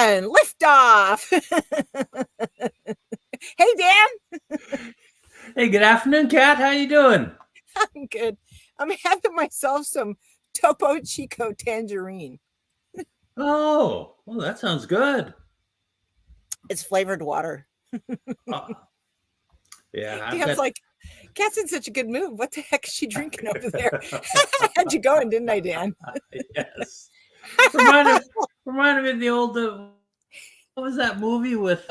1, lift off. Hey, Dan. Hey, good afternoon, Kat. How you doing? I'm good. I'm having myself some Topo Chico tangerine. Oh, well, that sounds good. It's flavored water. Oh, yeah, I've Dan's got. like, Kat's in such a good mood. What the heck is she drinking over there? I had you going, didn't I, Dan? Yes. Reminded me of the old. What was that movie with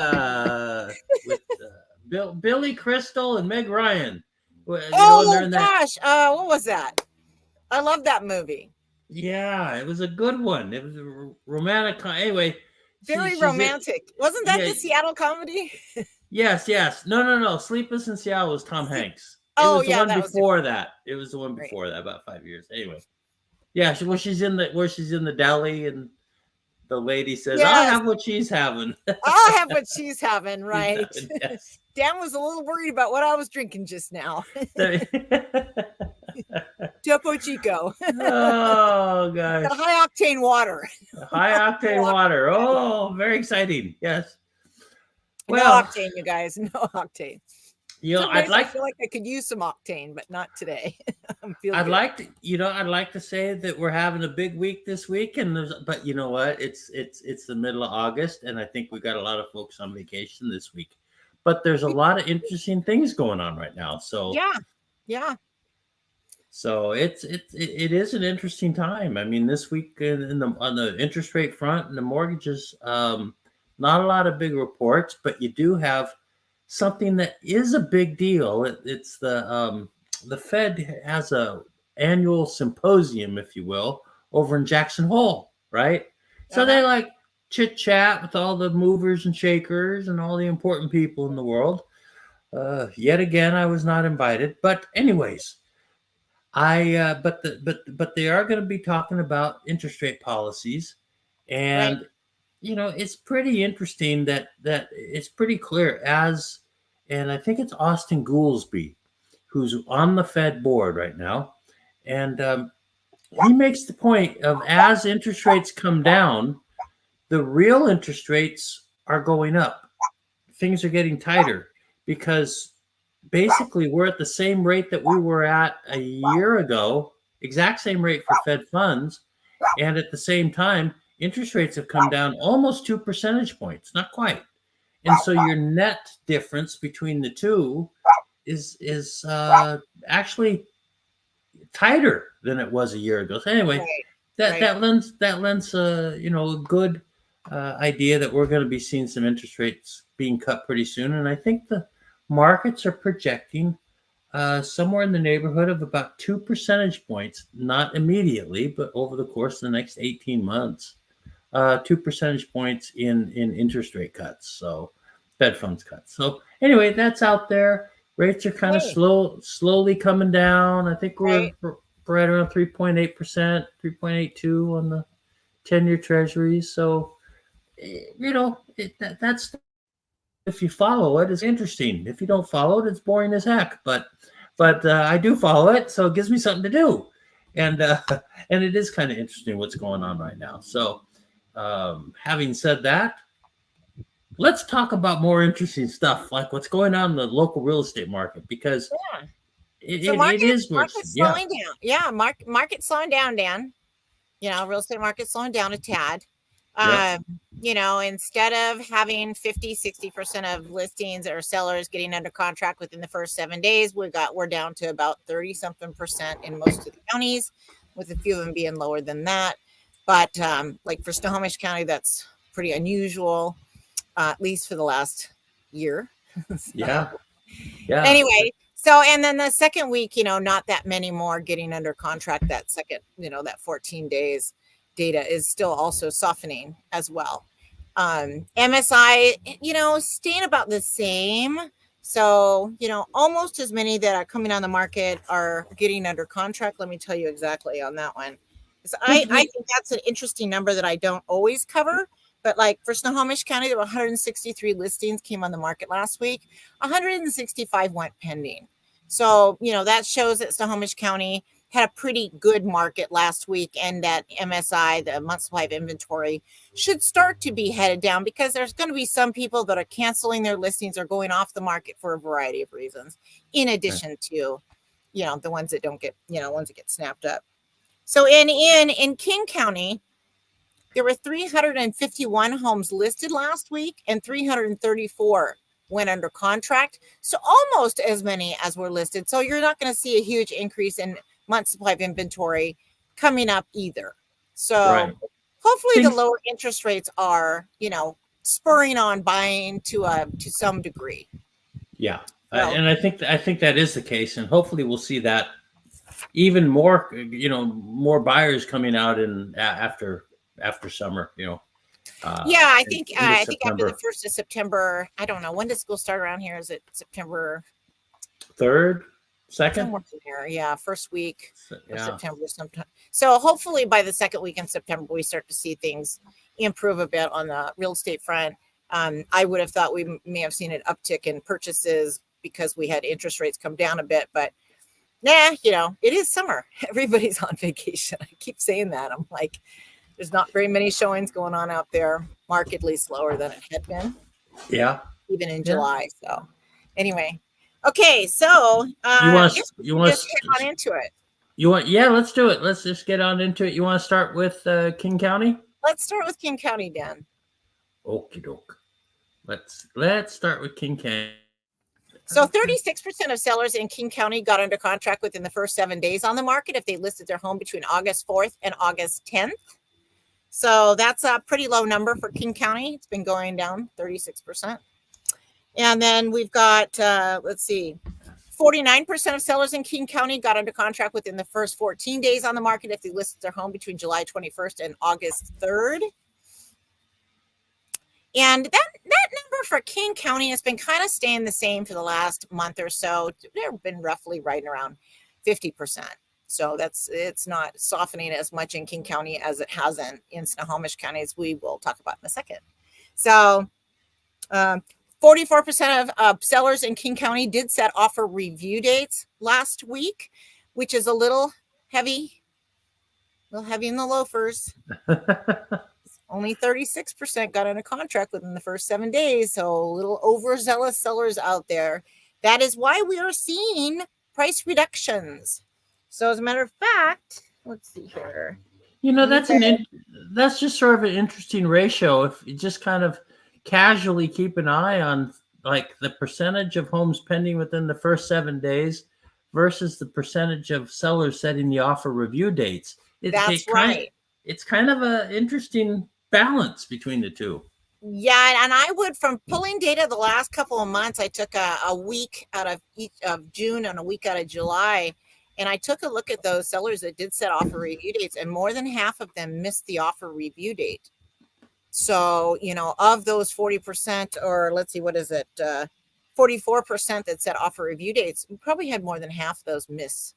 Billy Crystal and Meg Ryan? Well, and they're Oh in that. gosh, what was that? I love that movie. Yeah, it was a good one. It was a romantic. Anyway, Very she's it. romantic. Wasn't that Yeah. the Seattle comedy? Yes. No. Sleepless in Seattle was Tom Hanks. It Oh was the yeah, one that was before that. It was the one right. before that, about 5 years. Anyway, yeah. Where she's in the deli, and the lady says, "I'll Yes, have what she's having." I'll have what she's having, She's right? having, yes. Dan was a little worried about what I was drinking just now. Oh Topo Chico. gosh, Got high octane water. high octane water. Oh, very exciting. Yes. No Well, octane, you guys. No octane. Some days I'd like. I feel like I could use some octane, but not today. I'm feeling I'd good. I'd like to say that we're having a big week this week, but you know what? It's the middle of August, and I think we got a lot of folks on vacation this week. But there's a lot of interesting things going on right now. So yeah. So it is an interesting time. I mean, this week on the interest rate front and the mortgages, not a lot of big reports, but you do have something that is a big deal. It's the Fed has a annual symposium, if you will, over in Jackson Hole, right? So they like chit chat with all the movers and shakers and all the important people in the world. Yet again, I was not invited, but anyways. But they are going to be talking about interest rate policies, and Right. it's pretty interesting that it's pretty clear and I think it's Austin Goolsbee who's on the Fed board right now, and he makes the point of as interest rates come down, the real interest rates are going up. Things are getting tighter because basically we're at the same rate that we were at a year ago, exact same rate for Fed funds. And at the same time, interest rates have come down almost 2 percentage points, not quite. And so your net difference between the two is actually tighter than it was a year ago. So anyway, that lends a good idea that we're going to be seeing some interest rates being cut pretty soon. And I think the markets are projecting somewhere in the neighborhood of about 2 percentage points, not immediately, but over the course of the next 18 months, 2 percentage points in interest rate cuts. So Fed funds cuts. So anyway, that's out there. Rates are kind of slowly coming down. I think we're right around 3.8%, 3.82 on the 10-year treasuries. So, that's if you follow it, it's interesting. If you don't follow it, it's boring as heck. But I do follow it, so it gives me something to do, and it is kind of interesting what's going on right now. So, having said that, let's talk about more interesting stuff like what's going on in the local real estate market because it is market's slowing down. Yeah, market's slowing down, Dan. Real estate market's slowing down a tad. Instead of having 50-60% of listings or sellers getting under contract within the first 7 days, we're down to about 30-something% in most of the counties, with a few of them being lower than that. But like for Snohomish County, that's pretty unusual, at least for the last year. Yeah. Anyway, so and then the second week, not that many more getting under contract. That second, that 14 days. Data is still also softening as well. MSI, staying about the same. So, almost as many that are coming on the market are getting under contract. Let me tell you exactly on that one. So I think that's an interesting number that I don't always cover. But like for Snohomish County, there were 163 listings came on the market last week. 165 went pending. So, that shows that Snohomish County had a pretty good market last week, and that MSI, the month supply of inventory, should start to be headed down because there's going to be some people that are canceling their listings or going off the market for a variety of reasons, in addition to, the ones that don't get, ones that get snapped up. So in King County, there were 351 homes listed last week, and 334 went under contract. So almost as many as were listed. So you're not going to see a huge increase in month supply of inventory coming up either. So hopefully the lower interest rates are, spurring on buying to some degree. Yeah. And I think that is the case, and hopefully we'll see that even more, more buyers coming out in after summer, I think after the 1st of September, I don't know, when does school start around here? Is it September 3rd, 2nd? Somewhere in there, yeah, first week of September sometime. So hopefully by the second week in September, we start to see things improve a bit on the real estate front. I would have thought we may have seen an uptick in purchases because we had interest rates come down a bit, but it is summer. Everybody's on vacation. I keep saying that. I'm like, there's not very many showings going on out there, markedly slower than it had been. Yeah. Even in July. So anyway. Okay. So you want to get on into it. Let's do it. Let's just get on into it. You want to start with King County? Let's start with King County, Dan. Okie doke. Let's start with King County. So 36% of sellers in King County got under contract within the first 7 days on the market if they listed their home between August 4th and August 10th. So that's a pretty low number for King County. It's been going down 36%. And then we've got, 49% of sellers in King County got under contract within the first 14 days on the market if they listed their home between July 21st and August 3rd. And that number for King County has been kind of staying the same for the last month or so. They've been roughly right around 50%. So it's not softening as much in King County as it hasn't in Snohomish County, as we will talk about in a second. So 44% of sellers in King County did set offer review dates last week, which is a little heavy in the loafers. Only 36% got under contract within the first 7 days. So a little overzealous sellers out there. That is why we are seeing price reductions. So as a matter of fact, let's see here. That's just sort of an interesting ratio. If you just kind of casually keep an eye on like the percentage of homes pending within the first 7 days versus the percentage of sellers setting the offer review dates. It's kind of an interesting balance between the two. Yeah, and I would, from pulling data the last couple of months, I took a week out of each of June and a week out of July, and I took a look at those sellers that did set offer review dates, and more than half of them missed the offer review date. So, of those 40%, or let's see, what is it? 44% that set offer review dates, we probably had more than half of those miss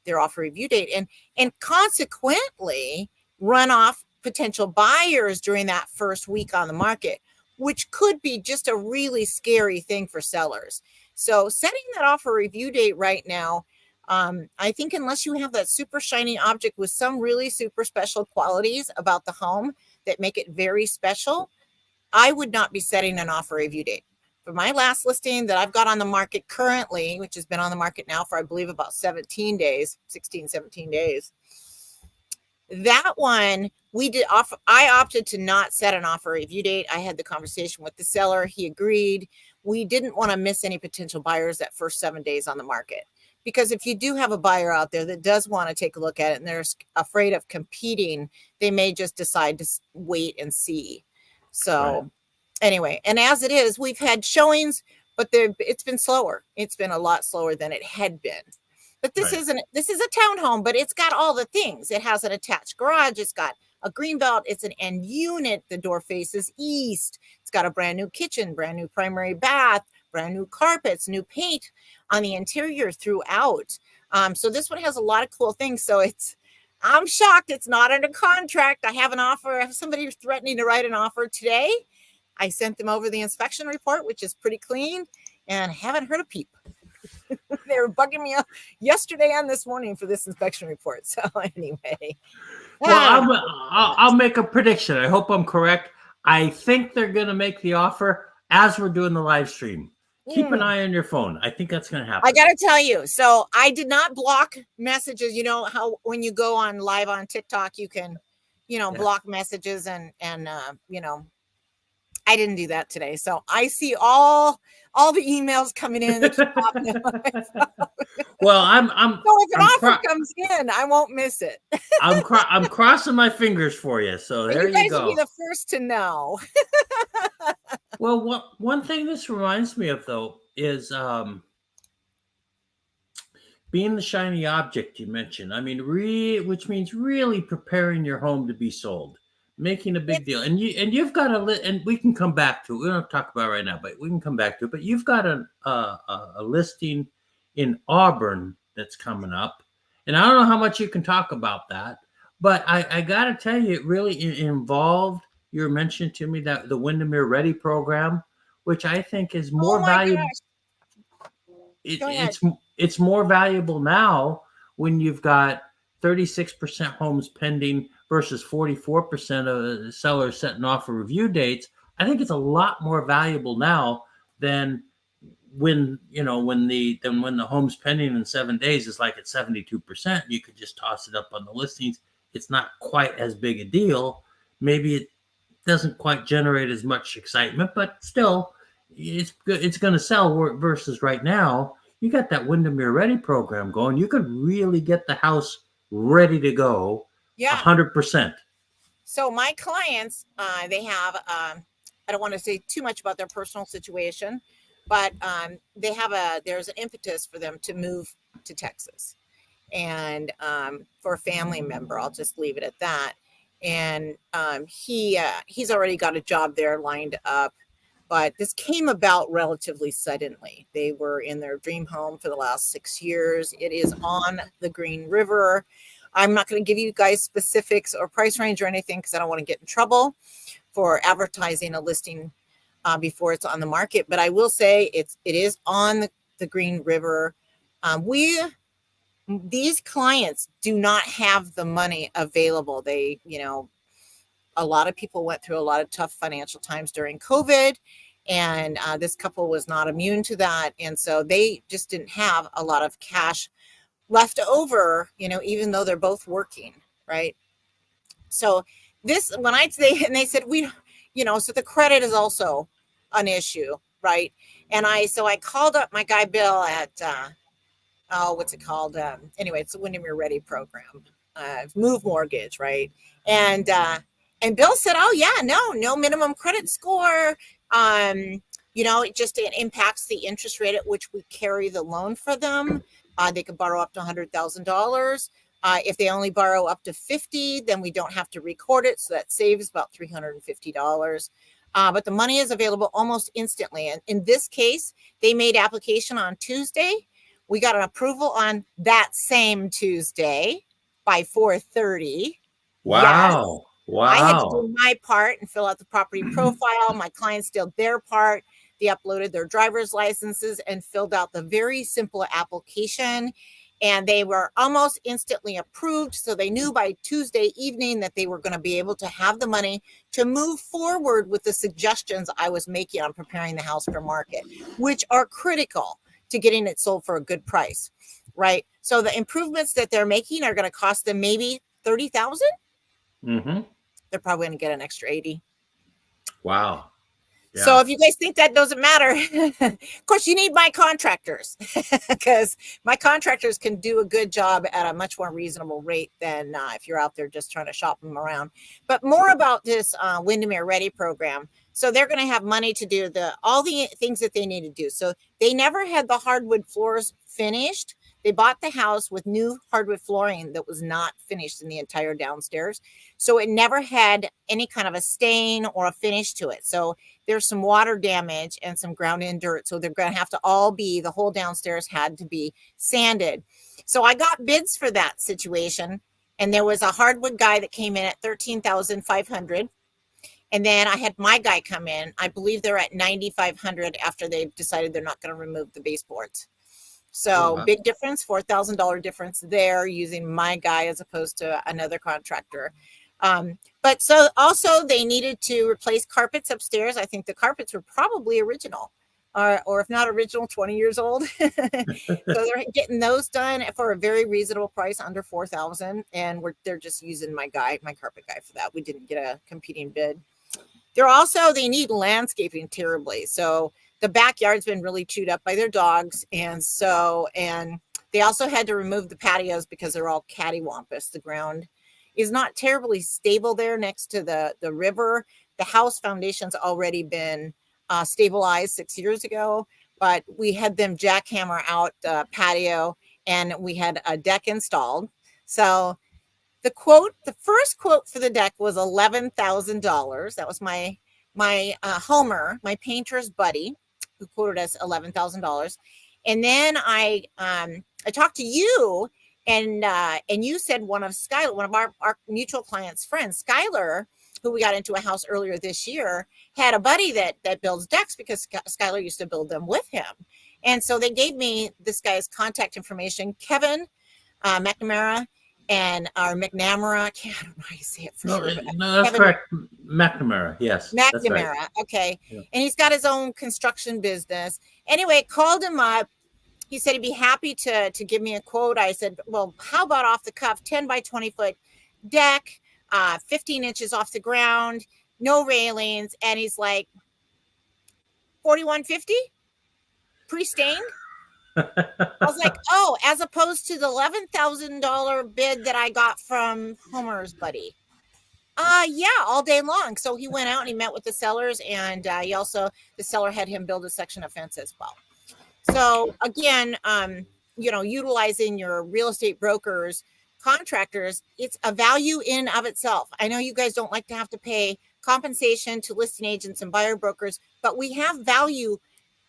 their offer review date, and consequently run off potential buyers during that first week on the market, which could be just a really scary thing for sellers. So setting that offer review date right now, I think unless you have that super shiny object with some really super special qualities about the home that make it very special, I would not be setting an offer review date. For my last listing that I've got on the market currently, which has been on the market now for, I believe, about 17 days, 16, 17 days, that one, I opted to not set an offer review date. I had the conversation with the seller. He agreed. We didn't want to miss any potential buyers that first 7 days on the market. Because if you do have a buyer out there that does want to take a look at it and they're afraid of competing, they may just decide to wait and see. So anyway, and as it is, we've had showings, but it's been slower. It's been a lot slower than it had been. But this is a townhome, but it's got all the things. It has an attached garage. It's got a green belt. It's an end unit. The door faces east. It's got a brand new kitchen, brand new primary bath, brand new carpets, new paint on the interior throughout. So this one has a lot of cool things. So I'm shocked it's not under contract. I have an offer. I have somebody threatening to write an offer today. I sent them over the inspection report, which is pretty clean, and haven't heard a peep. They were bugging me up yesterday and this morning for this inspection report. So anyway, Well, I'll make a prediction. I hope I'm correct. I think they're going to make the offer as we're doing the live stream. Keep an eye on your phone. I think that's going to happen. I got to tell you, so I did not block messages. You know how when you go on live on TikTok, you can, block messages and I didn't do that today. So I see all the emails coming in. Well, I'm so if an offer comes in, I won't miss it. I'm crossing my fingers for you. So there you go. You guys will be the first to know. Well, one thing this reminds me of though is being the shiny object you mentioned. I mean, which means really preparing your home to be sold. Making a big deal, and you've got and we can come back to it. We don't have to talk about it right now, but we can come back to it. But you've got a listing in Auburn that's coming up, and I don't know how much you can talk about that, but I got to tell you, it really involved. You were mentioning to me that the Windermere Ready program, which I think is more valuable. It's more valuable now when you've got 36% homes pending versus 44% of the sellers setting offer review dates. I think it's a lot more valuable now than when the home's pending in 7 days is like at 72%. You could just toss it up on the listings. It's not quite as big a deal. Maybe it doesn't quite generate as much excitement, but still, it's going to sell. Versus right now, you got that Windermere Ready program going. You could really get the house ready to go. 100%. So my clients, they have, I don't want to say too much about their personal situation, but there's an impetus for them to move to Texas. And for a family member, I'll just leave it at that. And he's already got a job there lined up, but this came about relatively suddenly. They were in their dream home for the last 6 years. It is on the Green River. I'm not going to give you guys specifics or price range or anything because I don't want to get in trouble for advertising a listing before it's on the market. But I will say it is on the Green River. These clients do not have the money available. They, a lot of people went through a lot of tough financial times during COVID, and this couple was not immune to that. And so they just didn't have a lot of cash left over, even though they're both working, right? So when I say, and they said, so the credit is also an issue, right? And I called up my guy, Bill, at, what's it called? Anyway, it's the Windermere Ready program, Move Mortgage, right? And Bill said, oh yeah, no minimum credit score. It impacts the interest rate at which we carry the loan for them. They could borrow up to $100,000. If they only borrow up to $50,000, then we don't have to record it. So that saves about $350. But the money is available almost instantly. And in this case, they made application on Tuesday. We got an approval on that same Tuesday by 4:30. Wow. Yes. Wow. I had to do my part and fill out the property profile. My clients did their part. They uploaded their driver's licenses and filled out the very simple application. And they were almost instantly approved. So they knew by Tuesday evening that they were going to be able to have the money to move forward with the suggestions I was making on preparing the house for market, which are critical to getting it sold for a good price, right? So the improvements that they're making are going to cost them maybe $30,000. Mm-hmm. They're probably going to get an extra 80. Wow. Yeah. So if you guys think that doesn't matter, of course, you need my contractors because my contractors can do a good job at a much more reasonable rate than if you're out there just trying to shop them around. But more about this Windermere Ready program. So they're going to have money to do all the things that they need to do. So they never had the hardwood floors finished. They bought the house with new hardwood flooring that was not finished in the entire downstairs. So it never had any kind of a stain or a finish to it. So there's some water damage and some ground in dirt. So they're going to have to the whole downstairs had to be sanded. So I got bids for that situation. And there was a hardwood guy that came in at $13,500. And then I had my guy come in. I believe they're at $9,500 after they've decided they're not going to remove the baseboards. Oh, So wow. big difference, $4,000 difference there using my guy as opposed to another contractor. But so also they needed to replace carpets upstairs. I think the carpets were probably original, or if not original, 20 years old. So they're getting those done for a very reasonable price, under 4,000, and they're just using my carpet guy for that. We didn't get a competing bid. They need landscaping terribly. So the backyard's been really chewed up by their dogs, and they also had to remove the patios because they're all cattywampus. The ground is not terribly stable there next to the river. The house foundation's already been stabilized 6 years ago, but we had them jackhammer out the patio, and we had a deck installed. So the first quote for the deck was $11,000. That was my Homer, my painter's buddy, who quoted us $11,000. And then I talked to you, and you said one of our mutual clients' friends, Skylar, who we got into a house earlier this year, had a buddy that builds decks because Skylar used to build them with him. And so they gave me this guy's contact information, Kevin McNamara, or McNamara. I don't know how you say it for sure. No, that's Kevin correct. McNamara. Yes, that's right. McNamara. Okay. Yeah. And he's got his own construction business. Anyway, called him up. He said he'd be happy to give me a quote. I said, well, how about off the cuff, 10 by 20 foot deck, 15 inches off the ground, no railings. And he's like, 4150 pre-stained. I was like, oh, as opposed to the $11,000 bid that I got from Homer's buddy. Yeah, all day long. So he went out and he met with the sellers, and the seller had him build a section of fence as well. So again, utilizing your real estate brokers, contractors, it's a value in of itself. I know you guys don't like to have to pay compensation to listing agents and buyer brokers, but we have value,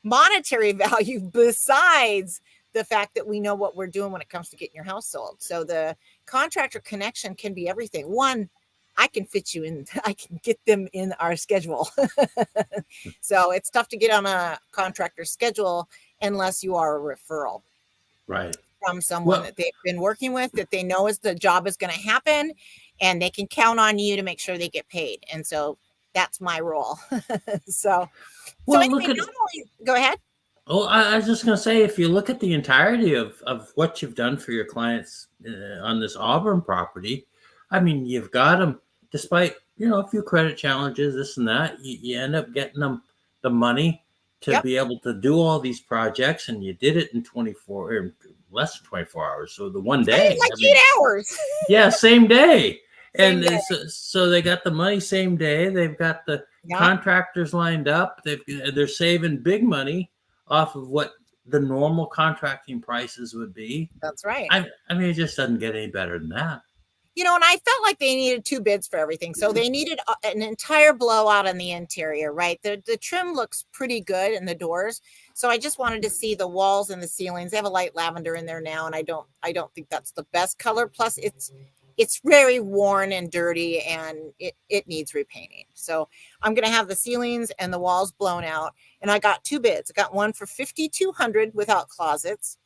monetary value, besides the fact that we know what we're doing when it comes to getting your house sold. So the contractor connection can be everything. One, I can fit you in, I can get them in our schedule. So it's tough to get on a contractor schedule unless you are a referral. Right. From someone that they've been working with, that they know the job is going to happen, and they can count on you to make sure they get paid. And so that's my role. So anyway, go ahead. Oh, I was just going to say, if you look at the entirety of what you've done for your clients on this Auburn property, I mean, you've got them, despite, a few credit challenges, this and that, you end up getting them the money to be able to do all these projects, and you did it in 24 or less than 24 hours. So the one day, 8 hours. Yeah, same day. And so they got the money same day. They've got the contractors lined up. They're saving big money off of what the normal contracting prices would be. That's right. I mean, it just doesn't get any better than that. And I felt like they needed 2 bids for everything. So they needed an entire blowout on the interior, right? The trim looks pretty good in the doors. So I just wanted to see the walls and the ceilings. They have a light lavender in there now, and I don't think that's the best color. Plus it's very worn and dirty, and it needs repainting. So I'm going to have the ceilings and the walls blown out. And I got 2 bids. I got one for $5,200 without closets.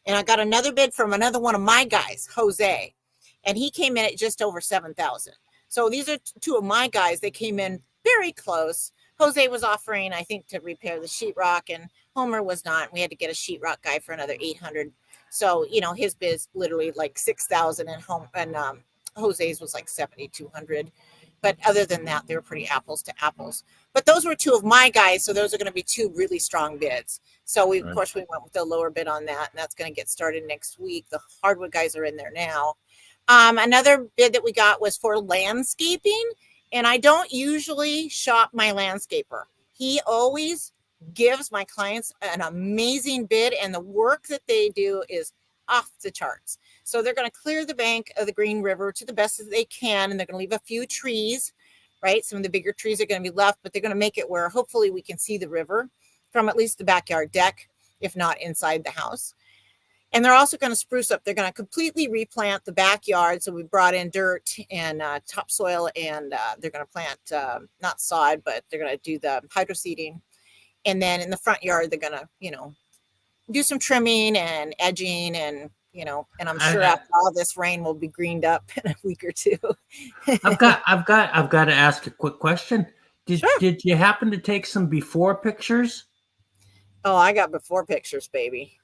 And I got another bid from another one of my guys, Jose. And he came in at just over $7,000. So these are 2 of my guys. They came in very close. Jose was offering, I think, to repair the sheetrock, and Homer was not. We had to get a sheetrock guy for another $800. So his bid is literally like $6,000, and Jose's was like $7,200. But other than that, they were pretty apples to apples. But those were 2 of my guys, so those are going to be 2 really strong bids. So of course, we went with the lower bid on that, and that's going to get started next week. The hardwood guys are in there now. Another bid that we got was for landscaping, and I don't usually shop my landscaper. He always gives my clients an amazing bid, and the work that they do is off the charts. So they're going to clear the bank of the Green River to the best that they can, and they're going to leave a few trees, right? Some of the bigger trees are going to be left, but they're going to make it where hopefully we can see the river from at least the backyard deck, if not inside the house. And they're also going to spruce up. They're going to completely replant the backyard. So we brought in dirt and topsoil, and they're going to plant, not sod, but they're going to do the hydro seeding. And then in the front yard, they're going to, do some trimming and edging, and and I'm sure I, after all this rain will be greened up in a week or two. I've got to ask a quick question. Sure. Did you happen to take some before pictures? Oh, I got before pictures, baby.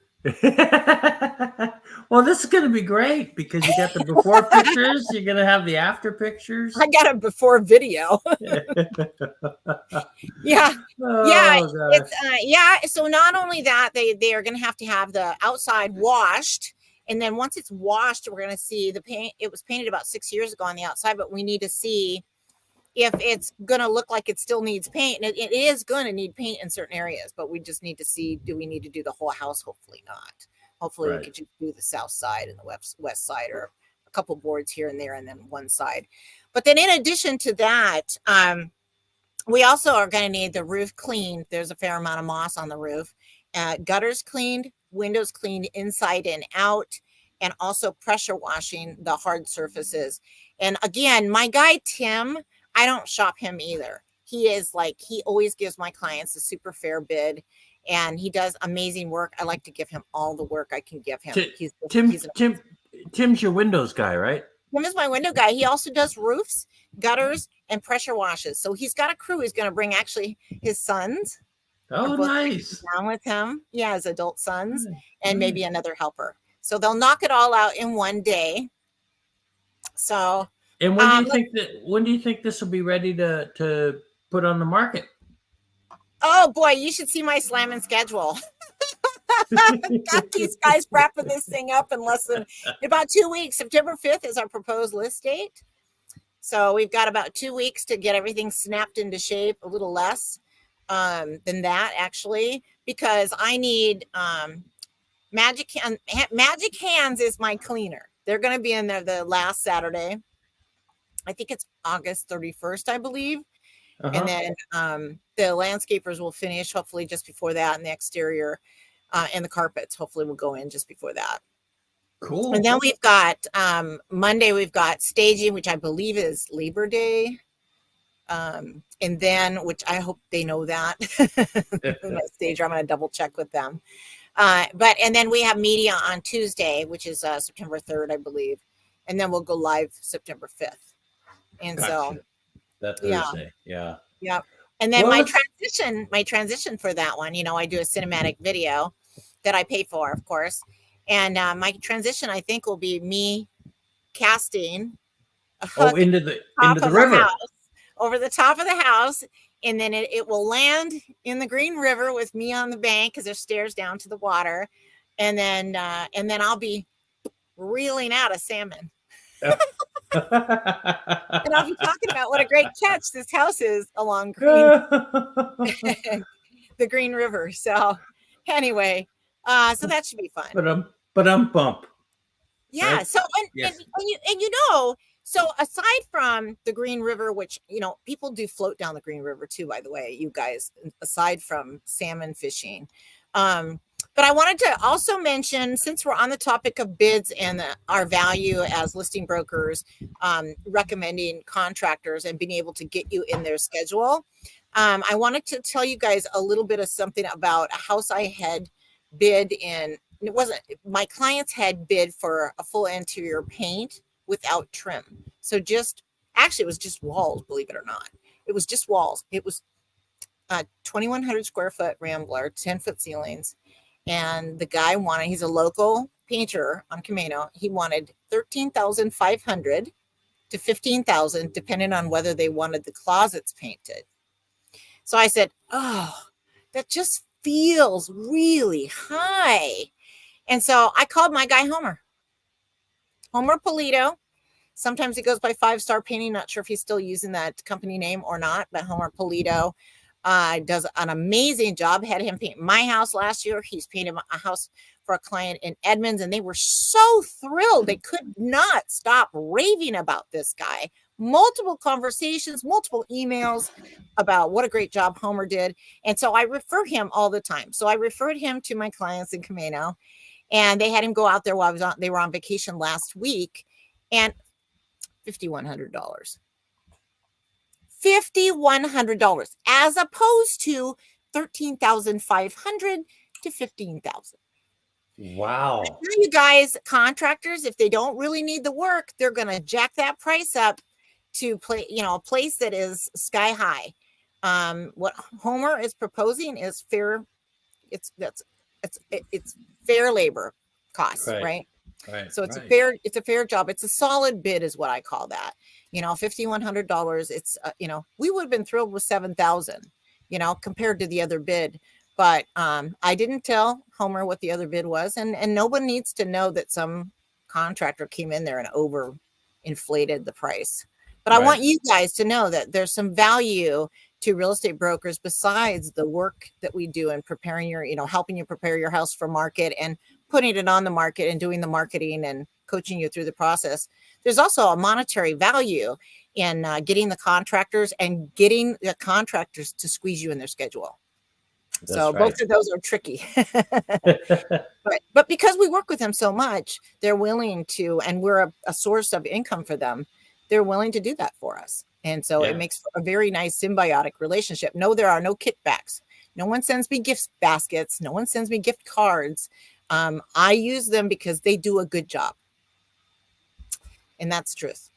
Well, this is going to be great because you got the before pictures. You're going to have the after I pictures. got a before video. Yeah. Yeah, Oh it's gosh. yeah, so not only that, they are going to have the outside washed, and then once it's washed, we're going to see the paint. It was painted about 6 years ago on the outside, but we need to see if it's going to look like it still needs paint. And it is going to need paint in certain areas, but we just need to see, do we need to do the whole house? Hopefully not. Hopefully we Right. could just do the south side and the west side, or a couple boards here and there, and then one side. But then in addition to that, we also are going to need the roof cleaned. There's a fair amount of moss on the roof. Gutters cleaned, windows cleaned inside and out, and also pressure washing the hard surfaces. And again, my guy, Tim, I don't shop him either. He is like, he always gives my clients a super fair bid, and he does amazing work. I like to give him all the work I can give him. Tim He's an Tim Tim's your Windows guy, right? Tim is my window guy. He also does roofs, gutters, and pressure washes. So he's got a crew. He's going to bring actually his sons are Oh, both nice. down with him. He has adult sons and Nice. maybe another helper. So they'll knock it all out in one day. So, And when do you think this will be ready to put on the market? oh boy, you should see my slamming schedule. Got these guys wrapping this thing up in less than about 2 weeks. September 5th is our proposed list date. So we've got about 2 weeks to get everything snapped into shape, a little less than that actually, because I need Magic Hands is my cleaner. They're going to be in there the last Saturday. I think it's August 31st, I believe. And then the landscapers will finish hopefully just before that, and the exterior and the carpets hopefully will go in just before that. Cool. And then we've got Monday, we've got staging, which I believe is Labor Day. And then, which I hope they know that. My stager, I'm going to double check with them. And then we have media on Tuesday, which is September 3rd, I believe. And then we'll go live September 5th. And Gotcha. so That Thursday. Yeah. yeah. And then Well, my transition for that one, I do a cinematic video that I pay for, of course. And my transition, I think, will be me casting a hook into the river. house, over the top of the house. And then it will land in the Green River with me on the bank, because there's stairs down to the water. And then I'll be reeling out a salmon. And I'll be talking about what a great catch this house is along the Green River. So anyway, so that should be fun. But I'm bump. Yeah. Right? So Yes. so aside from the Green River, which people do float down the Green River too, by the way, you guys, aside from salmon fishing. But I wanted to also mention, since we're on the topic of bids and our value as listing brokers, recommending contractors and being able to get you in their schedule, I wanted to tell you guys a little bit of something about a house I had bid in. It wasn't, my clients had bid for a full interior paint without trim. So actually it was just walls, believe it or not. It was just walls. It was 2,100 square foot Rambler, 10-foot ceilings. And the guy he's a local painter on Camino. He wanted $13,500 to $15,000, depending on whether they wanted the closets painted. So I said, oh, that just feels really high. And so I called my guy, Homer Polito. Sometimes he goes by 5-Star Painting. Not sure if he's still using that company name or not, but Homer Polito does an amazing job. Had him paint my house last year. He's painted a house for a client in Edmonds, and they were so thrilled. They could not stop raving about this guy. Multiple conversations, multiple emails about what a great job Homer did. And so I refer him all the time. So I referred him to my clients in Camino, and they had him go out there while they were on vacation last week, and $5,100. $5,100 as opposed to $13,500 to $15,000. Wow. You guys, contractors, if they don't really need the work, they're going to jack that price up to play, a place that is sky high. What Homer is proposing is fair. It's fair labor costs, Right. right? Right. So Right. it's a fair job. It's a solid bid is what I call that. $5,100. It's, we would have been thrilled with 7,000, compared to the other bid. But I didn't tell Homer what the other bid was. And no one needs to know that some contractor came in there and over inflated the price. But I want you guys to know that there's some value to real estate brokers besides the work that we do in preparing helping you prepare your house for market and putting it on the market and doing the marketing and coaching you through the process. There's also a monetary value in getting the contractors and getting the contractors to squeeze you in their schedule. So both of those are tricky. but because we work with them so much, they're willing to, and we're a source of income for them, they're willing to do that for us. And so it makes for a very nice symbiotic relationship. No, there are no kickbacks. No one sends me gift baskets. No one sends me gift cards. I use them because they do a good job. And that's truth.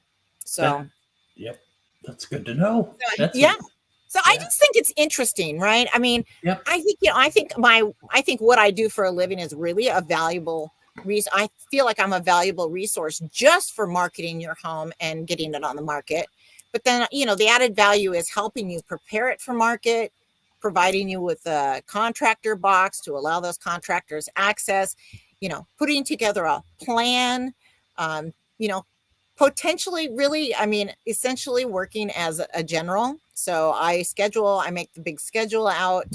So, yep. That's good to know. So I just think it's interesting, right? I mean, I think what I do for a living is really a valuable reason. I feel like I'm a valuable resource just for marketing your home and getting it on the market. But then, the added value is helping you prepare it for market, providing you with a contractor box to allow those contractors access, putting together a plan, potentially really, essentially working as a general. So I make the big schedule out.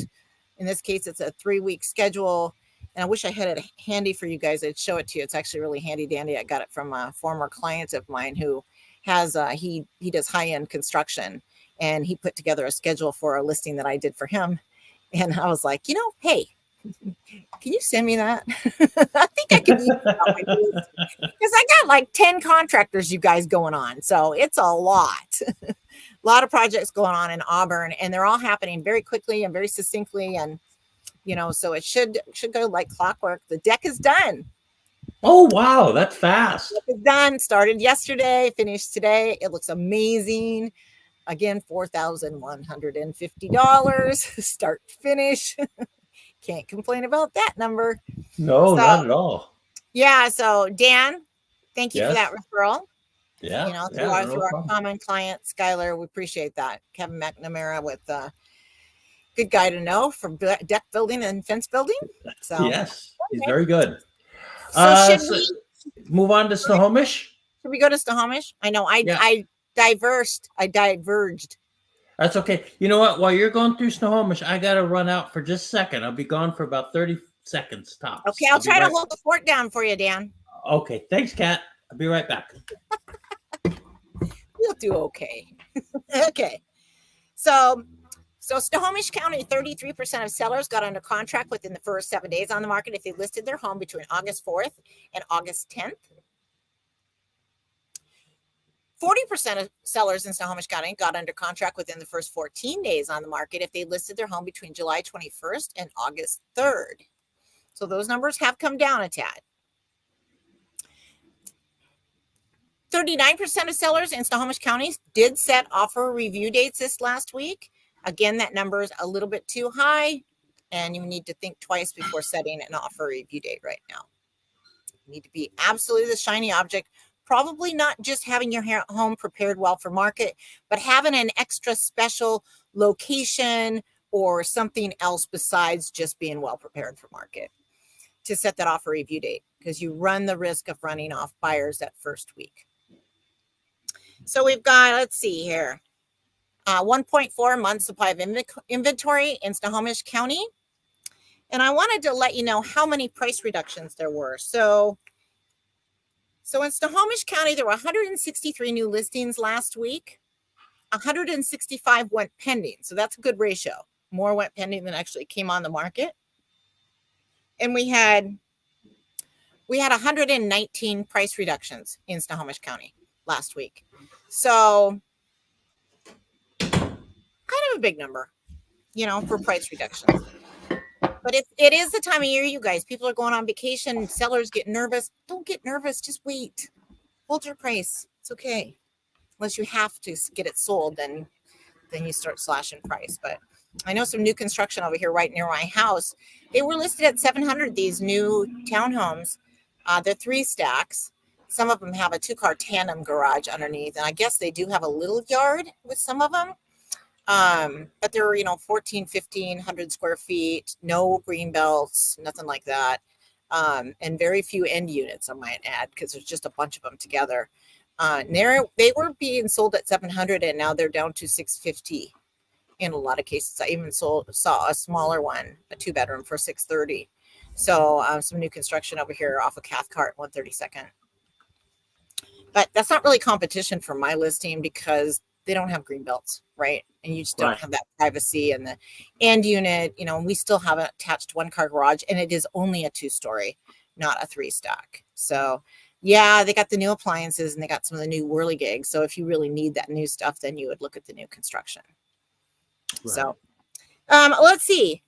In this case, it's a 3-week schedule. And I wish I had it handy for you guys. I'd show it to you. It's actually really handy dandy. I got it from a former client of mine who has, he does high-end construction, and he put together a schedule for a listing that I did for him. And I was like, hey, can you send me that? I think I could use it because I got like 10 contractors, you guys, going on. So it's a lot. A lot of projects going on in Auburn, and they're all happening very quickly and very succinctly. And, so it should go like clockwork. The deck is done. Oh, wow. That's fast. It's done. Started yesterday, finished today. It looks amazing. Again, $4,150 start to finish. Can't complain about that number. No, not at all. Yeah. So Dan, thank you for that referral. Yeah. Through our common client, Skylar, we appreciate that. Kevin McNamara with good guy to know for deck building and fence building. So yes, he's very good. So should we move on to Snohomish? Should we go to Snohomish? I know I diverged. That's okay. You know what? While you're going through Snohomish, I got to run out for just a second. I'll be gone for about 30 seconds tops. Okay, I'll try to hold the fort down for you, Dan. Okay, thanks, Kat. I'll be right back. We'll do okay. Okay. So Snohomish County, 33% of sellers got under contract within the first 7 days on the market if they listed their home between August 4th and August 10th. 40% of sellers in Snohomish County got under contract within the first 14 days on the market if they listed their home between July 21st and August 3rd. So those numbers have come down a tad. 39% of sellers in Snohomish County did set offer review dates this last week. Again, that number is a little bit too high, and you need to think twice before setting an offer review date right now. You need to be absolutely the shiny object. Probably not just having your home prepared well for market, but having an extra special location or something else besides just being well prepared for market to set that offer review date, because you run the risk of running off buyers that first week. So we've got, let's see here, 1.4 month supply of inventory in Snohomish County. And I wanted to let you know how many price reductions there were. So in Snohomish County, there were 163 new listings last week. 165 went pending. So that's a good ratio. More went pending than actually came on the market. And we had 119 price reductions in Snohomish County last week. So kind of a big number, for price reductions. But it is the time of year, you guys. People are going on vacation. Sellers get nervous. Don't get nervous. Just wait. Hold your price. It's okay. Unless you have to get it sold, then you start slashing price. But I know some new construction over here right near my house. They were listed at 700. These new townhomes. They're 3 stacks. Some of them have a 2-car tandem garage underneath, and I guess they do have a little yard with some of them. But they're, 14, 1,500 square feet, no green belts, nothing like that. And very few end units, I might add, because there's just a bunch of them together. They were being sold at 700, and now they're down to 650 in a lot of cases. I even saw a smaller one, a 2-bedroom, for 630. So some new construction over here off of Cathcart, 132nd. But that's not really competition for my listing because they don't have green belts, right? And you just don't have that privacy and the end unit. We still have an attached 1-car garage, and it is only a 2-story, not a 3-stack. So yeah, they got the new appliances and they got some of the new whirligigs. So if you really need that new stuff, then you would look at the new construction. Right. So let's see.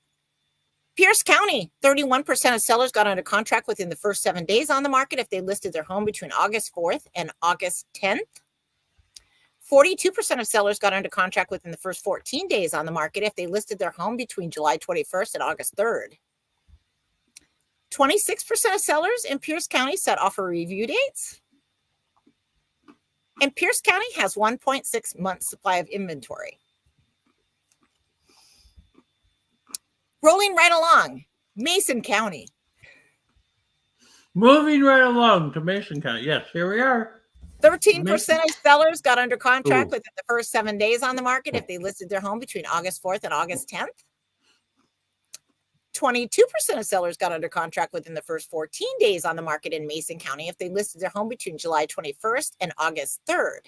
Pierce County, 31% of sellers got under contract within the first 7 days on the market if they listed their home between August 4th and August 10th. 42% of sellers got under contract within the first 14 days on the market if they listed their home between July 21st and August 3rd. 26% of sellers in Pierce County set offer review dates. And Pierce County has 1.6 months supply of inventory. Rolling right along, Mason County. Moving right along to Mason County. Yes, here we are. 13% of sellers got under contract within the first 7 days on the market if they listed their home between August 4th and August 10th. 22% of sellers got under contract within the first 14 days on the market in Mason County if they listed their home between July 21st and August 3rd.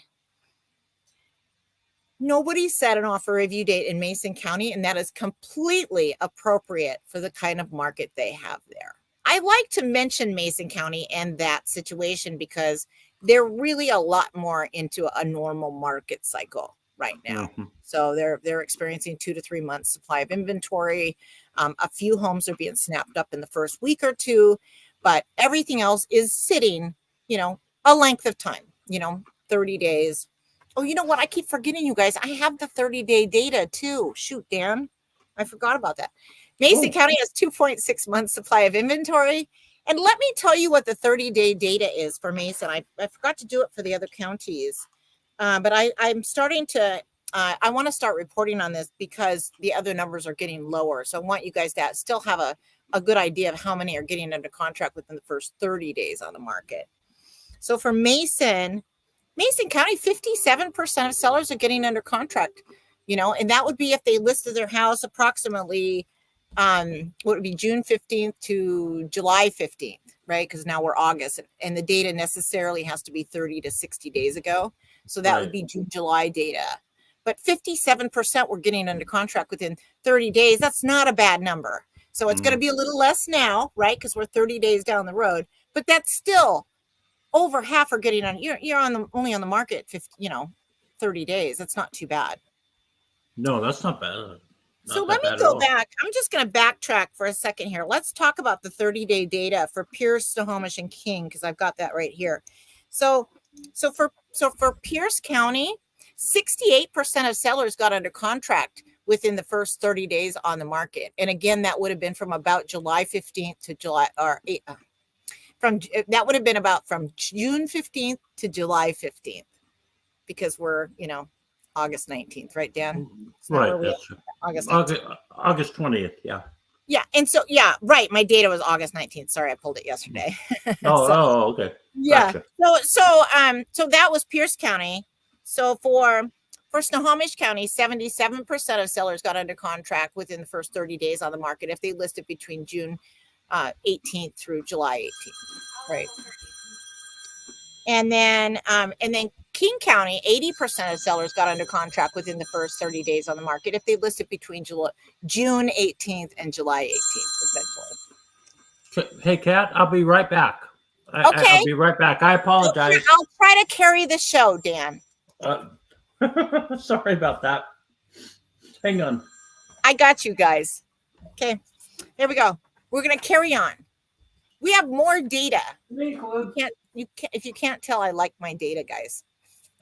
Nobody set an offer review date in Mason County, and that is completely appropriate for the kind of market they have there. I like to mention Mason County and that situation because they're really a lot more into a normal market cycle right now. Mm-hmm. So they're experiencing 2 to 3 months supply of inventory. A few homes are being snapped up in the first week or two, but everything else is sitting, a length of time, 30 days. Oh, you know what? I keep forgetting, you guys. I have the 30-day data too. Shoot, Dan. I forgot about that. Mason County has 2.6 months supply of inventory. And let me tell you what the 30-day data is for Mason. I forgot to do it for the other counties. But I'm starting to, I want to start reporting on this because the other numbers are getting lower. So I want you guys to still have a good idea of how many are getting under contract within the first 30 days on the market. So for Mason County, 57% of sellers are getting under contract, and that would be if they listed their house approximately, what would be June 15th to July 15th, right? Because now we're August, and the data necessarily has to be 30 to 60 days ago. So that would be June, July data. But 57% were getting under contract within 30 days. That's not a bad number. So it's going to be a little less now, right? Because we're 30 days down the road, but that's still over half are getting on. You're only on the market 30 days. That's not too bad. No, that's not bad. So let me go back. I'm just going to backtrack for a second here. Let's talk about the 30-day data for Pierce, Snohomish, and King because I've got that right here. So for Pierce County, 68% of sellers got under contract within the first 30 days on the market, and again, that would have been from about July 15th to July that would have been about from June 15th to July 15th because we're, August 19th, right, Dan? Right. August 20th. Yeah. Yeah. And so, right. My data was August 19th. Sorry, I pulled it yesterday. Okay. Yeah. Gotcha. So that was Pierce County. So for Snohomish County, 77% of sellers got under contract within the first 30 days on the market if they listed between June 18th through July 18th, right? And then King County, 80% of sellers got under contract within the first 30 days on the market if they listed between June 18th and July 18th, essentially. Hey, Kat, I'll be right back. Okay. I'll be right back. I apologize. I'll try to carry the show, Dan. Sorry about that. Hang on. I got you guys. Okay. There we go. We're going to carry on. We have more data. If you can't tell, I like my data, guys.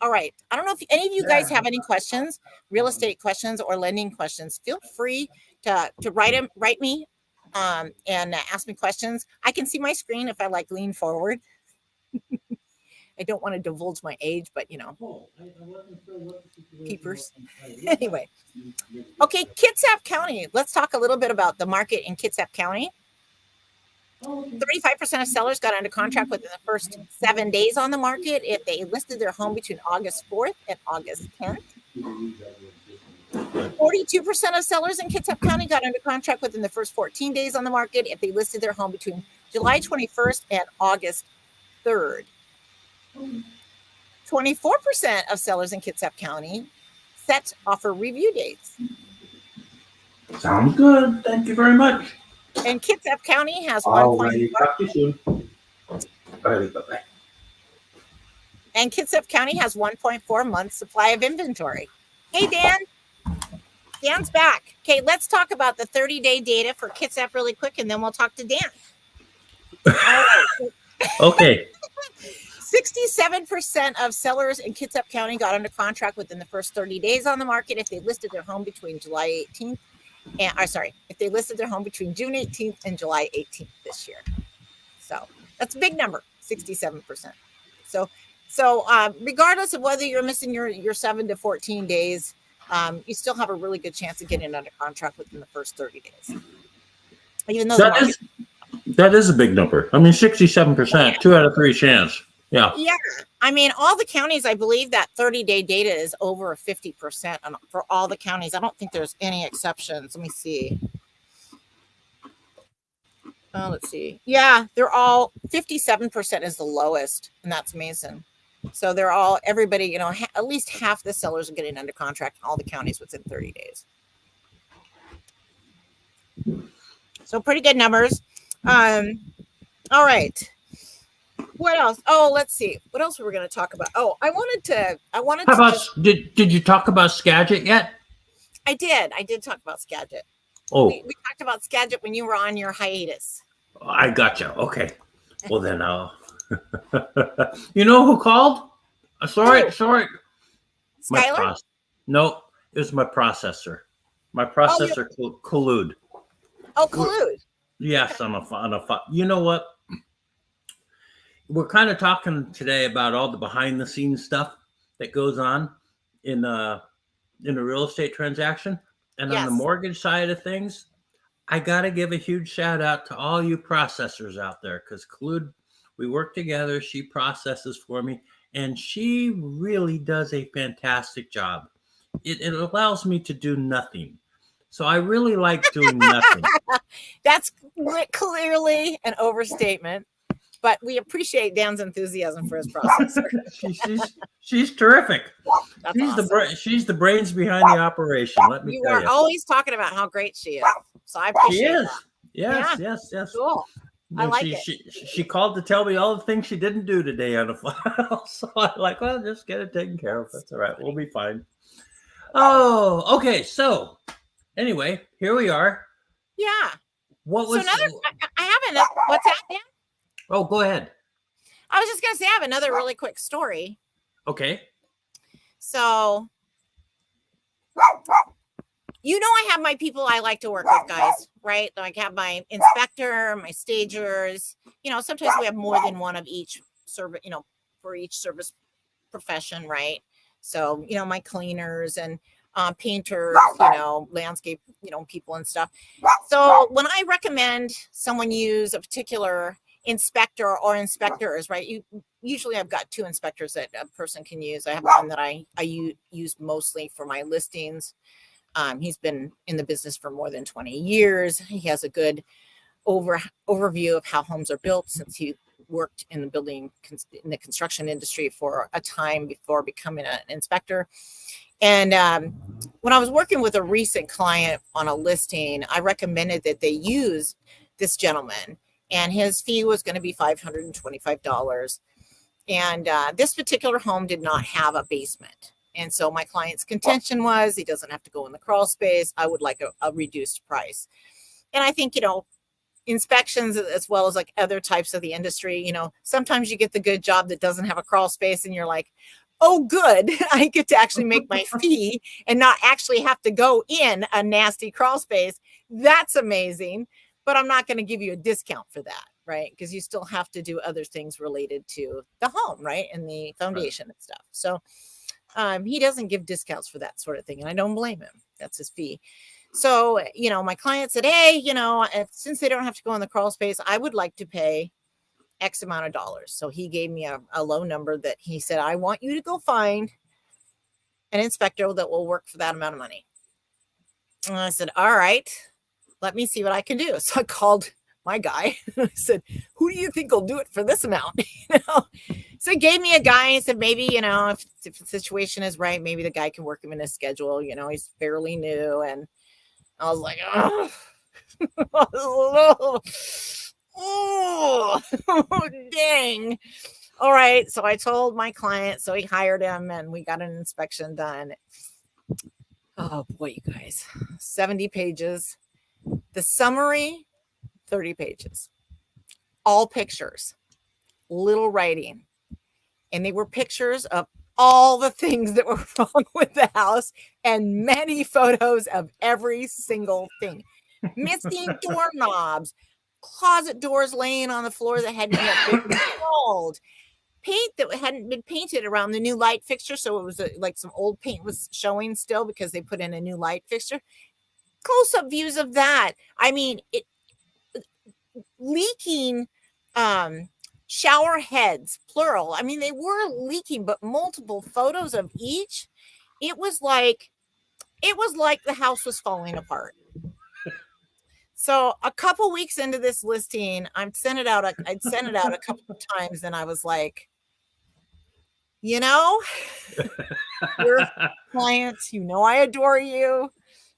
All right. I don't know if any of you guys have any questions, real estate questions or lending questions. Feel free to write me and ask me questions. I can see my screen if I like lean forward. I don't want to divulge my age, but peepers. Anyway. Okay, Kitsap County. Let's talk a little bit about the market in Kitsap County. 35% of sellers got under contract within the first 7 days on the market if they listed their home between August 4th and August 10th. 42% of sellers in Kitsap County got under contract within the first 14 days on the market if they listed their home between July 21st and August 3rd. 24% of sellers in Kitsap County set offer review dates. Sounds good. Thank you very much. And Kitsap County has Talk to you soon. Bye-bye. And Kitsap County has 1.4 months supply of inventory. Hey, Dan. Dan's back. Okay, let's talk about the 30-day data for Kitsap really quick, and then we'll talk to Dan. All right. Okay. 67% of sellers in Kitsap County got under contract within the first 30 days on the market if they listed their home between July 18th if they listed their home between June 18th and July 18th this year. So that's a big number, 67%. So regardless of whether you're missing your 7 to 14 days, you still have a really good chance of getting under contract within the first 30 days. Even though that is a big number. I mean, 67%, 2 out of 3 chance. Yeah. Yeah. I mean, all the counties, I believe that 30-day data is over 50% for all the counties. I don't think there's any exceptions. Let me see. Let's see. Yeah, they're all 57% is the lowest, and that's Mason. So everybody, at least half the sellers are getting under contract in all the counties within 30 days. So pretty good numbers. All right. What else? Oh, let's see. What else were we going to talk about? Oh, I wanted to. Did you talk about Skagit yet? I did. I did talk about Skagit. Oh, we talked about Skagit when you were on your hiatus. I gotcha. Okay. Well then, you know who called? Sorry. Skylar? No, it was my processor. My processor collude. Oh, collude. Yes, on a. You know what? We're kind of talking today about all the behind the scenes stuff that goes on in a real estate transaction. And on the mortgage side of things, I got to give a huge shout out to all you processors out there, because Collude, we work together. She processes for me, and she really does a fantastic job. It allows me to do nothing. So I really like doing nothing. That's clearly an overstatement. But we appreciate Dan's enthusiasm for his processor. she's terrific. That's awesome. She's the brains behind the operation. Let me tell you. You are always talking about how great she is. So I appreciate that. Yes. Cool. I like it. She called to tell me all the things she didn't do today on the file. So I'm like, well, just get it taken care of. That's all right. We'll be fine. Oh, okay. So anyway, here we are. Yeah. What was I haven't. What's that, Dan? Oh, go ahead. I was just going to say I have another really quick story. Okay. So, I have my people I like to work with, guys, right? Like, I have my inspector, my stagers. Sometimes we have more than one of each service, for each service profession, right? So, my cleaners and painters, landscape, people and stuff. So when I recommend someone use a particular inspector or inspectors, right? Usually I've got 2 inspectors that a person can use. I have one that I use mostly for my listings. He's been in the business for more than 20 years. He has a good overview of how homes are built, since he worked in the construction industry for a time before becoming an inspector. And when I was working with a recent client on a listing, I recommended that they use this gentleman, and his fee was going to be $525. And this particular home did not have a basement. And so my client's contention was he doesn't have to go in the crawl space. I would like a reduced price. And I think, inspections as well as like other types of the industry, sometimes you get the good job that doesn't have a crawl space and you're like, oh, good, I get to actually make my fee and not actually have to go in a nasty crawl space. That's amazing. But I'm not going to give you a discount for that, right? Because you still have to do other things related to the home, right? And the foundation and stuff. So he doesn't give discounts for that sort of thing. And I don't blame him. That's his fee. So, my client said, hey, since they don't have to go in the crawl space, I would like to pay X amount of dollars. So he gave me a low number that he said, I want you to go find an inspector that will work for that amount of money. And I said, all right, let me see what I can do. So I called my guy. I said, who do you think will do it for this amount? So he gave me a guy and said, maybe, if the situation is right, maybe the guy can work him in his schedule. He's fairly new. And I was like, oh, dang. All right. So I told my client, so he hired him and we got an inspection done. Oh boy, you guys, 70 pages. The summary, 30 pages. All pictures, little writing. And they were pictures of all the things that were wrong with the house and many photos of every single thing. Missing doorknobs, closet doors laying on the floor that hadn't yet been installed, paint that hadn't been painted around the new light fixture. So it was like some old paint was showing still because they put in a new light fixture. Close-up views of that. I mean, it leaking shower heads, plural. I mean, they were leaking, but multiple photos of each. It was like the house was falling apart. So a couple weeks into this listing, I'd sent it out a couple of times, and I was like, your clients, I adore you.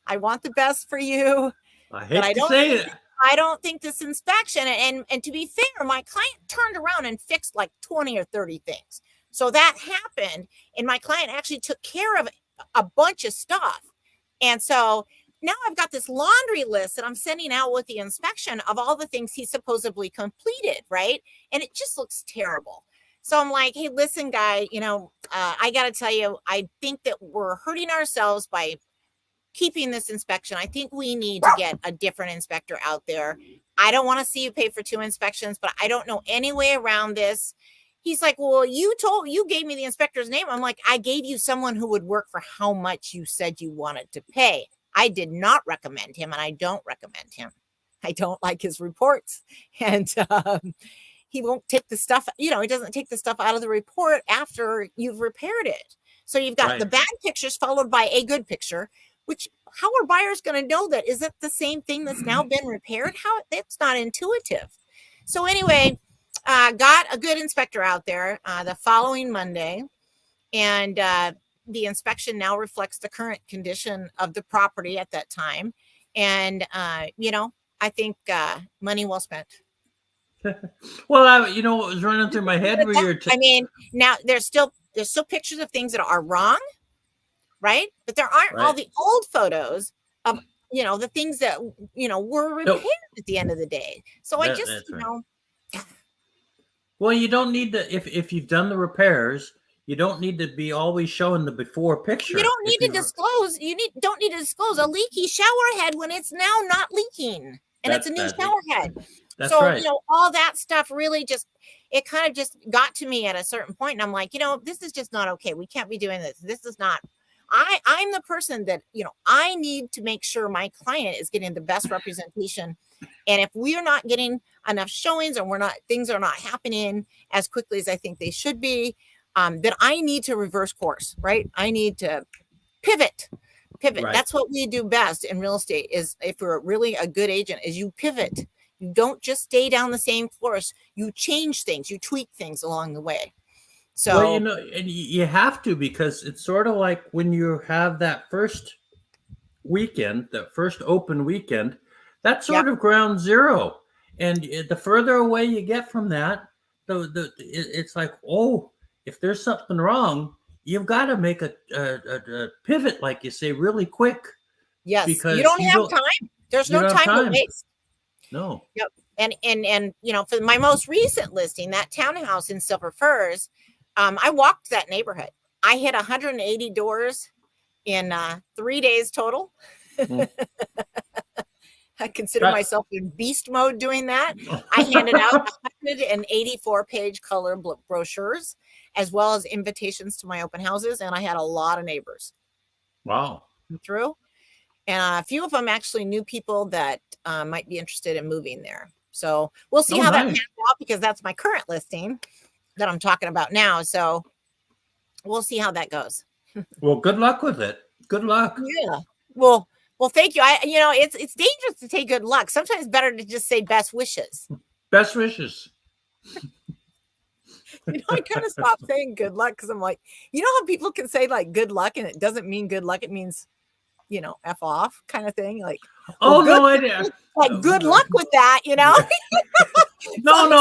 I want the best for you. I hate to say it. I don't think this inspection, and to be fair, my client turned around and fixed like 20 or 30 things. So that happened, and my client actually took care of a bunch of stuff. And so now I've got this laundry list that I'm sending out with the inspection of all the things he supposedly completed, right? And it just looks terrible. So I'm like, hey, listen, guy, I got to tell you, I think that we're hurting ourselves by keeping this inspection. I think we need to get a different inspector out there. I don't want to see you pay for 2 inspections, but I don't know any way around this. He's like, well, you gave me the inspector's name. I'm like, I gave you someone who would work for how much you said you wanted to pay. I did not recommend him, and I don't recommend him. I don't like his reports. And he won't take the stuff, he doesn't take the stuff out of the report after you've repaired it. So you've got the bad pictures followed by a good picture, which how are buyers going to know that? Is it the same thing that's now been repaired? How that's not intuitive. So anyway, got a good inspector out there the following Monday, and the inspection now reflects the current condition of the property at that time. And, I think money well spent. Well, what was running through my head now there's still pictures of things that are wrong, right? But there aren't all the old photos of, the things that, were repaired at the end of the day. So I just, Well, you don't need to, if you've done the repairs, you don't need to be always showing the before picture. You don't need to disclose. Don't need to disclose a leaky shower head when it's now not leaking, and it's a new shower head. That's so right. All that stuff really it kind of just got to me at a certain point, and I'm like, this is just not okay. We can't be doing this. This is not. I'm the person that I need to make sure my client is getting the best representation, and if we are not getting enough showings, or things are not happening as quickly as I think they should be. That I need to reverse course, right? I need to pivot. Right. That's what we do best in real estate, is if we're really a good agent, is you pivot. You don't just stay down the same course. You change things, you tweak things along the way. So, and you have to, because it's sort of like when you have that first weekend, that first open weekend, that's sort of ground zero. And the further away you get from that, it's like, if there's something wrong, you've got to make a pivot, like you say, really quick. Yes, because you don't have time. There's You no don't have time to time. waste. No. Yep. And for my most recent listing, that townhouse in Silver Firs, I walked that neighborhood. I hit 180 doors in 3 days total. Mm. I consider That- myself in beast mode doing that. I handed out 184-page color brochures, as well as invitations to my open houses, and I had a lot of neighbors Wow. through. And a few of them actually knew people that might be interested in moving there. So we'll see how that pans out, because that's my current listing that I'm talking about now. So we'll see how that goes. Well, good luck with it. Good luck. Yeah. Well, thank you. It's dangerous to take good luck. Sometimes it's better to just say best wishes. Best wishes. I kind of stopped saying good luck, because I'm like, how people can say like good luck and it doesn't mean good luck. It means, F off kind of thing. Like, oh, no, I didn't. Like, good luck with that, No,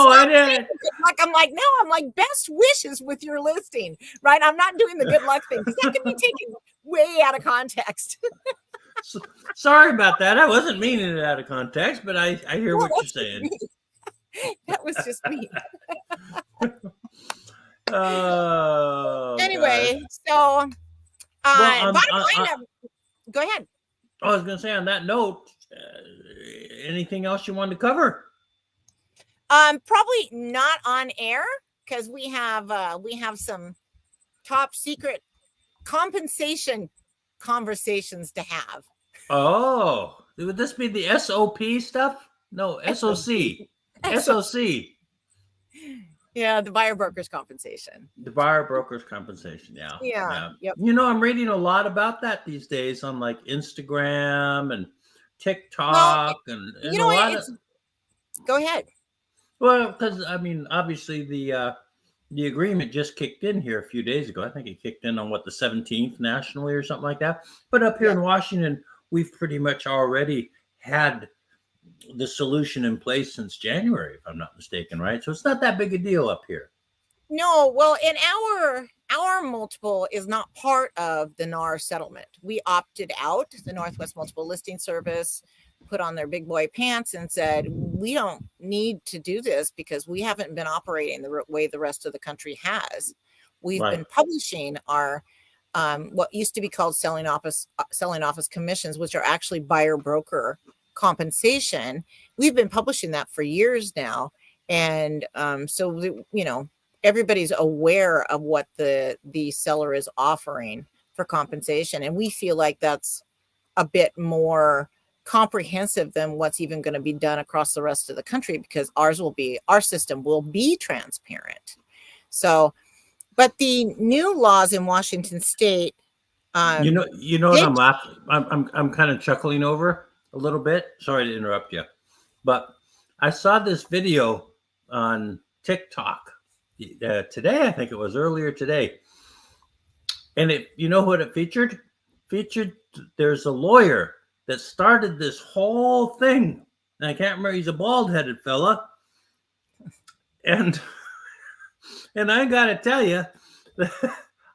I didn't. Like, I'm like, best wishes with your listing, right? I'm not doing the good luck thing, because that can be taken way out of context. Sorry about that. I wasn't meaning it out of context, but I hear what you're saying. That was just me. Anyway, so well, bottom line, go ahead. I was going to say, on that note, anything else you wanted to cover? Probably not on air, because we have some top secret compensation conversations to have. Oh, would this be the SOP stuff? No, SOC. SOC. Yeah, the buyer broker's compensation. The buyer broker's compensation. Yeah. Yeah. Yep. I'm reading a lot about that these days on like Instagram and TikTok, and a lot of. Go ahead. Well, because obviously the agreement just kicked in here a few days ago. I think it kicked in on the 17th nationally or something like that. But up here in Washington, we've pretty much already had the solution in place since January, if I'm not mistaken, right? So it's not that big a deal up here. No, well, in our multiple is not part of the NAR settlement. We opted out. The Northwest Multiple Listing Service put on their big boy pants and said, we don't need to do this, because we haven't been operating the way the rest of the country has. We've been publishing our what used to be called selling office commissions, which are actually buyer broker compensation. We've been publishing that for years now. And so, everybody's aware of what the seller is offering for compensation. And we feel like that's a bit more comprehensive than what's even going to be done across the rest of the country, because our system will be transparent. So, but the new laws in Washington State, you know what I'm laughing. I'm kind of chuckling over a little bit. Sorry to interrupt you, but I saw this video on TikTok today. I think it was earlier today, and what it featured? There's a lawyer that started this whole thing, and I can't remember. He's a bald-headed fella, and I got to tell you,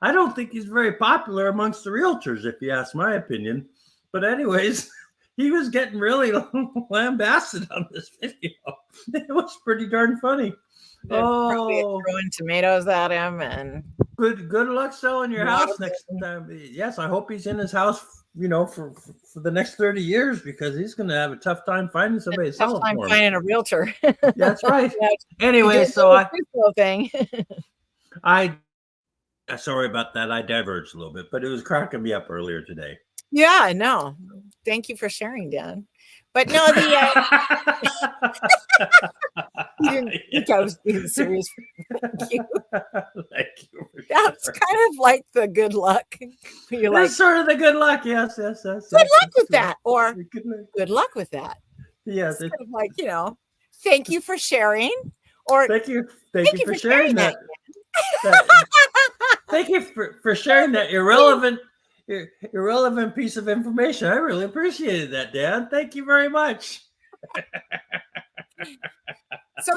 I don't think he's very popular amongst the realtors, if you ask my opinion. But anyways, he was getting really lambasted on this video. It was pretty darn funny. Probably throwing tomatoes at him, and good luck selling your house next time. Yes, I hope he's in his house, for the next 30 years, because he's going to have a tough time finding somebody to sell it for him. Finding a realtor. That's right. Anyway, so thing. Sorry about that. I diverged a little bit, but it was cracking me up earlier today. Yeah, I know. Thank you for sharing, Dan. But no, you didn't think I was being serious. Thank you. Thank you. That's kind of like the good luck. You're like, sort of the good luck. Yes. Good luck with that, or good luck with that. Yes. It's kind of like, thank you for sharing, or thank you for sharing that. Thank you for sharing that irrelevant piece of information. I really appreciated that, Dan. Thank you very much. So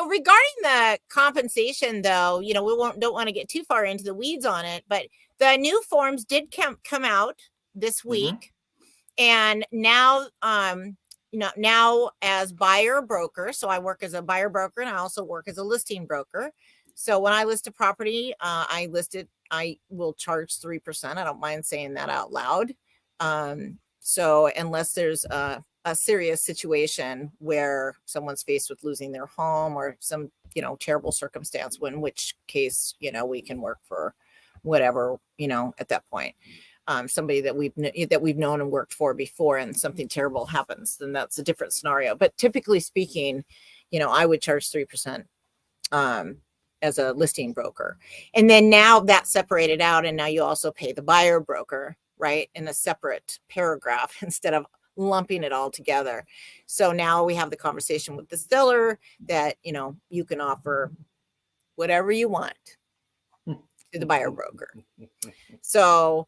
regarding the compensation, though, we don't want to get too far into the weeds on it, but the new forms did come out this week. And now, now as buyer broker, so I work as a buyer broker and I also work as a listing broker. So when I list a property, I will charge 3%. I don't mind saying that out loud. So unless there's a serious situation where someone's faced with losing their home or some, terrible circumstance, in which case, we can work for whatever, at that point. Somebody that we've known and worked for before, and something terrible happens, then that's a different scenario. But typically speaking, I would charge 3% as a listing broker. And then now that's separated out, and now you also pay the buyer broker, right, in a separate paragraph instead of lumping it all together. So now we have the conversation with the seller that, you can offer whatever you want to the buyer broker. So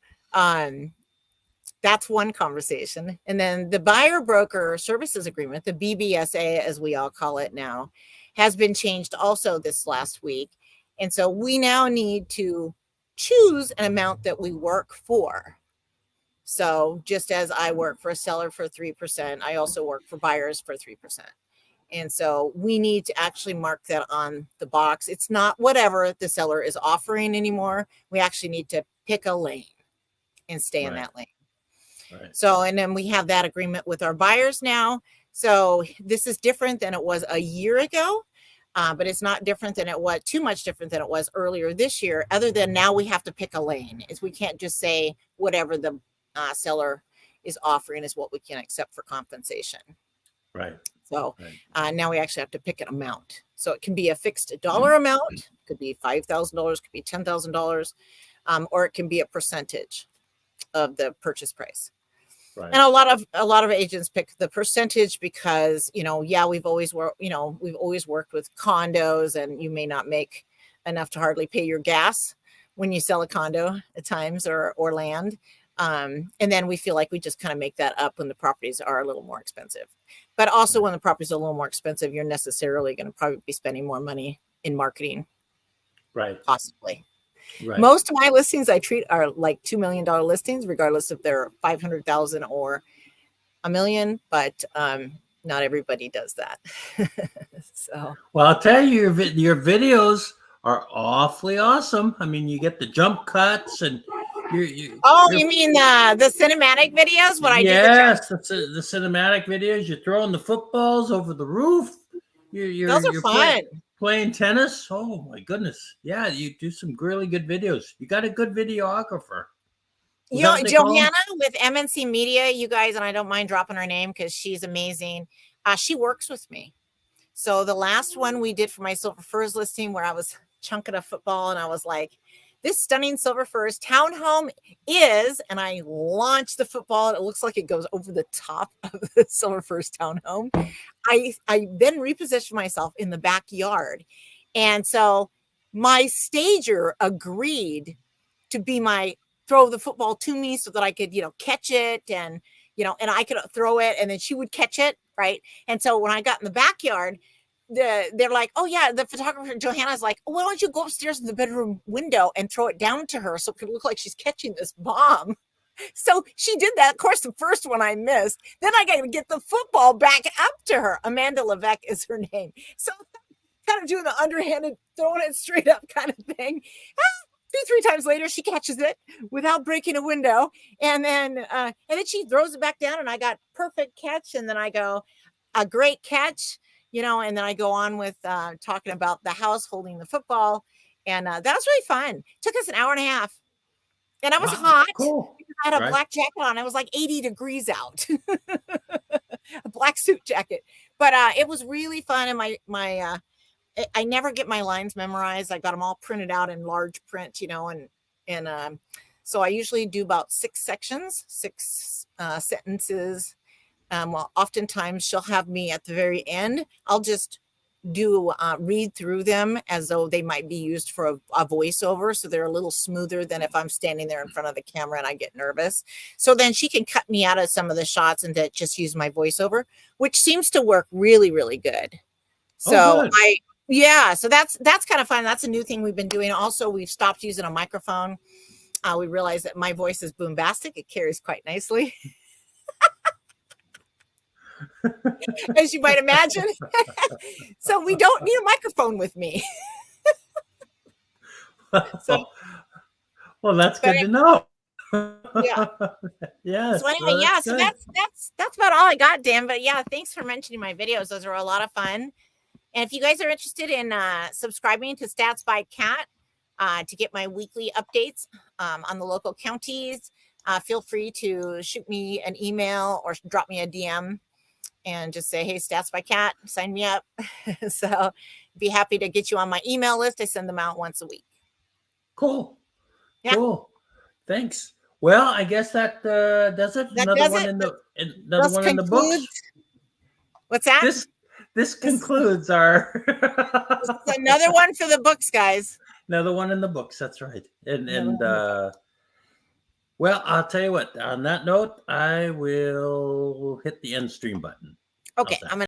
that's one conversation. And then the buyer broker services agreement, the BBSA, as we all call it now, has been changed also this last week. And so we now need to choose an amount that we work for. So just as I work for a seller for 3%, I also work for buyers for 3%. And so we need to actually mark that on the box. It's not whatever the seller is offering anymore. We actually need to pick a lane and stay in that lane. Right. So, and then we have that agreement with our buyers now. So this is different than it was a year ago, but it's not different than it was, too much different than it was earlier this year, other than now we have to pick a lane. Is we can't just say whatever the seller is offering is what we can accept for compensation. Right. So now we actually have to pick an amount. So it can be a fixed dollar amount, it could be $5,000, could be $10,000, or it can be a percentage of the purchase price. Right. And a lot of agents pick the percentage because, we've always worked with condos, and you may not make enough to hardly pay your gas when you sell a condo at times or land. And then we feel like we just kind of make that up when the properties are a little more expensive. But also when the properties are a little more expensive, you're necessarily going to probably be spending more money in marketing. Right. Possibly. Right. Most of my listings I treat are like $2 million listings, regardless if they're 500,000 or $1 million, but not everybody does that. So, well, I'll tell you, your videos are awfully awesome. I mean, you get the jump cuts and you mean the cinematic videos? What I do? Yes, the cinematic videos. You're throwing the footballs over the roof. Those are fun. Playing tennis. Oh my goodness. Yeah, you do some really good videos. You got a good videographer. Johanna with MNC Media, you guys, and I don't mind dropping her name because she's amazing. She works with me. So the last one we did for my Silver Firs listing, where I was chunking a football and I was like, this stunning Silver Firs townhome is, and I launched the football. And it looks like it goes over the top of the Silver Firs townhome. I then repositioned myself in the backyard. And so my stager agreed to be throw the football to me so that I could, catch it and I could throw it and then she would catch it. Right. And so when I got in the backyard, they're like, oh yeah, the photographer Johanna's like, why don't you go upstairs in the bedroom window and throw it down to her so it could look like she's catching this bomb. So she did that. Of course, the first one I missed. Then I got to get the football back up to her. Amanda Levesque is her name. So kind of doing the underhanded, throwing it straight up kind of thing. 2-3 times later, she catches it without breaking a window. And then she throws it back down and I got perfect catch. And then I go, a great catch. And then I go on with talking about the house holding the football. And that was really fun. It took us an hour and a half. And I was hot. Cool. I had a black jacket on. It was like 80 degrees out. A black suit jacket. But it was really fun. And I never get my lines memorized. I got them all printed out in large print, and so I usually do about 6 sections, 6 sentences. Well, oftentimes she'll have me at the very end. I'll just do read through them as though they might be used for a voiceover. So they're a little smoother than if I'm standing there in front of the camera and I get nervous. So then she can cut me out of some of the shots and just use my voiceover, which seems to work really, really good. So so that's kind of fun. That's a new thing we've been doing. Also, we've stopped using a microphone. We realized that my voice is boombastic. It carries quite nicely. as you might imagine. So we don't need a microphone with me. So, Well, that's but good to know. yeah. Yes, So anyway, well, yeah. that's So good. that's about all I got, Dan. But yeah, thanks for mentioning my videos. Those are a lot of fun. And if you guys are interested in subscribing to Stats by Cat to get my weekly updates on the local counties, feel free to shoot me an email or drop me a DM and just say, hey, Stats by Cat, sign me up. So be happy to get you on my email list. I send them out once a week. Cool. Yeah. Cool. Thanks. Well, I guess that does it. That does it. Another This one in the books. concludes. What's that? This concludes our This is another one for the books, guys. another one in the books. That's right. And well, I'll tell you what. On that note, I will hit the end stream button. Okay, I'm gonna